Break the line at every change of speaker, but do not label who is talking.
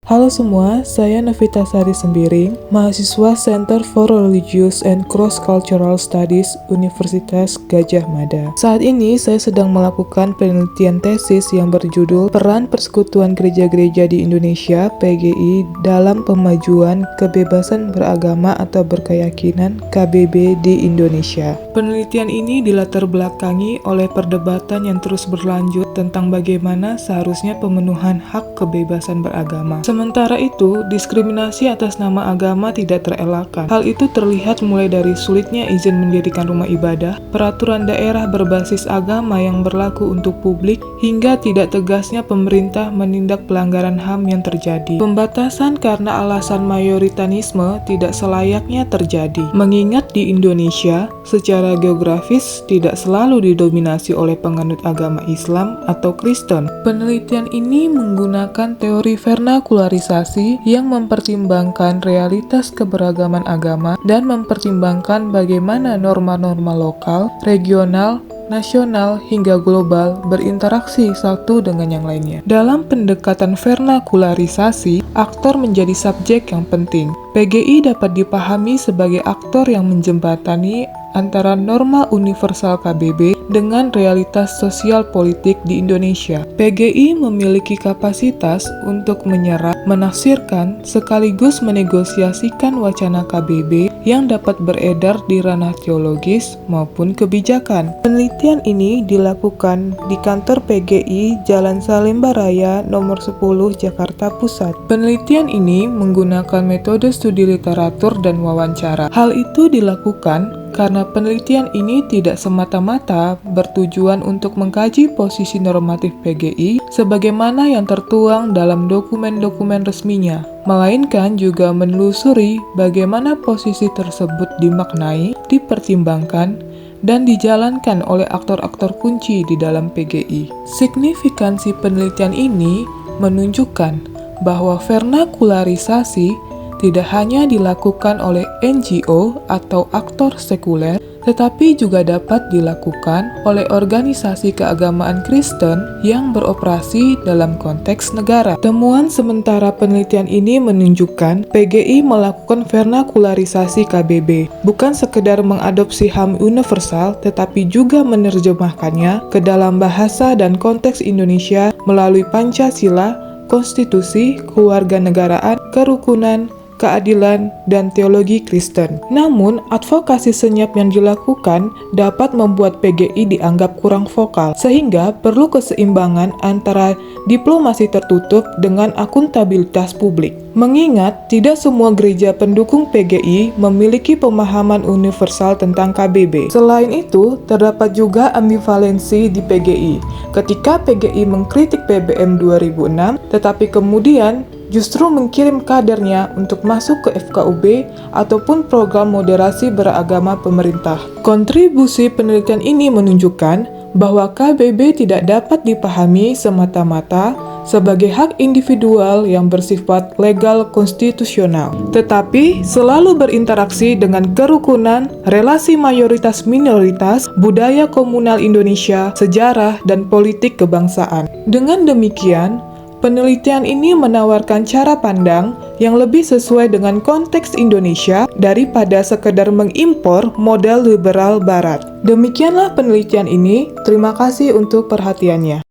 Halo semua, saya Novita Sari Sembiring, mahasiswa Center for Religious and Cross-Cultural Studies Universitas Gadjah Mada. Saat ini saya sedang melakukan penelitian tesis yang berjudul Peran Persekutuan Gereja-Gereja di Indonesia (PGI) dalam Pemajuan Kebebasan Beragama atau Berkeyakinan (KBB) di Indonesia. Penelitian ini dilatar belakangi oleh perdebatan yang terus berlanjut tentang bagaimana seharusnya pemenuhan hak kebebasan beragama. Sementara itu, diskriminasi atas nama agama tidak terelakkan. Hal itu terlihat mulai dari sulitnya izin mendirikan rumah ibadah, peraturan daerah berbasis agama yang berlaku untuk publik, hingga tidak tegasnya pemerintah menindak pelanggaran HAM yang terjadi. Pembatasan karena alasan mayoritarisme tidak selayaknya terjadi, mengingat di Indonesia, secara geografis tidak selalu didominasi oleh penganut agama Islam atau Kristen. Penelitian ini menggunakan teori vernakularisasi yang mempertimbangkan realitas keberagaman agama dan mempertimbangkan bagaimana norma-norma lokal, regional, nasional, hingga global berinteraksi satu dengan yang lainnya. Dalam pendekatan vernakularisasi, aktor menjadi subjek yang penting. PGI dapat dipahami sebagai aktor yang menjembatani antara norma universal KBB dengan realitas sosial politik di Indonesia. PGI memiliki kapasitas untuk menyerap, menafsirkan, sekaligus menegosiasikan wacana KBB yang dapat beredar di ranah teologis maupun kebijakan. Penelitian ini dilakukan di kantor PGI Jalan Salemba Raya nomor 10 Jakarta Pusat. Penelitian ini menggunakan metode studi literatur dan wawancara. Hal itu dilakukan karena penelitian ini tidak semata-mata bertujuan untuk mengkaji posisi normatif PGI sebagaimana yang tertuang dalam dokumen-dokumen resminya, melainkan juga menelusuri bagaimana posisi tersebut dimaknai, dipertimbangkan, dan dijalankan oleh aktor-aktor kunci di dalam PGI. Signifikansi penelitian ini menunjukkan bahwa vernakularisasi tidak hanya dilakukan oleh NGO atau aktor sekuler, tetapi juga dapat dilakukan oleh organisasi keagamaan Kristen yang beroperasi dalam konteks negara. Temuan sementara penelitian ini menunjukkan PGI melakukan vernakularisasi KBB, bukan sekedar mengadopsi HAM universal, tetapi juga menerjemahkannya ke dalam bahasa dan konteks Indonesia melalui Pancasila, konstitusi, kewarganegaraan, kerukunan, keadilan, dan teologi Kristen. Namun, advokasi senyap yang dilakukan dapat membuat PGI dianggap kurang vokal, sehingga perlu keseimbangan antara diplomasi tertutup dengan akuntabilitas publik. Mengingat tidak semua gereja pendukung PGI memiliki pemahaman universal tentang KBB. Selain itu, terdapat juga ambivalensi di PGI. Ketika PGI mengkritik PBM 2006, tetapi kemudian justru mengirim kadernya untuk masuk ke FKUB ataupun program moderasi beragama pemerintah. Kontribusi penelitian ini menunjukkan bahwa KBB tidak dapat dipahami semata-mata sebagai hak individual yang bersifat legal konstitusional, tetapi selalu berinteraksi dengan kerukunan, relasi mayoritas-minoritas, budaya komunal Indonesia, sejarah, dan politik kebangsaan. Dengan demikian, penelitian ini menawarkan cara pandang yang lebih sesuai dengan konteks Indonesia daripada sekedar mengimpor model liberal Barat. Demikianlah penelitian ini. Terima kasih untuk perhatiannya.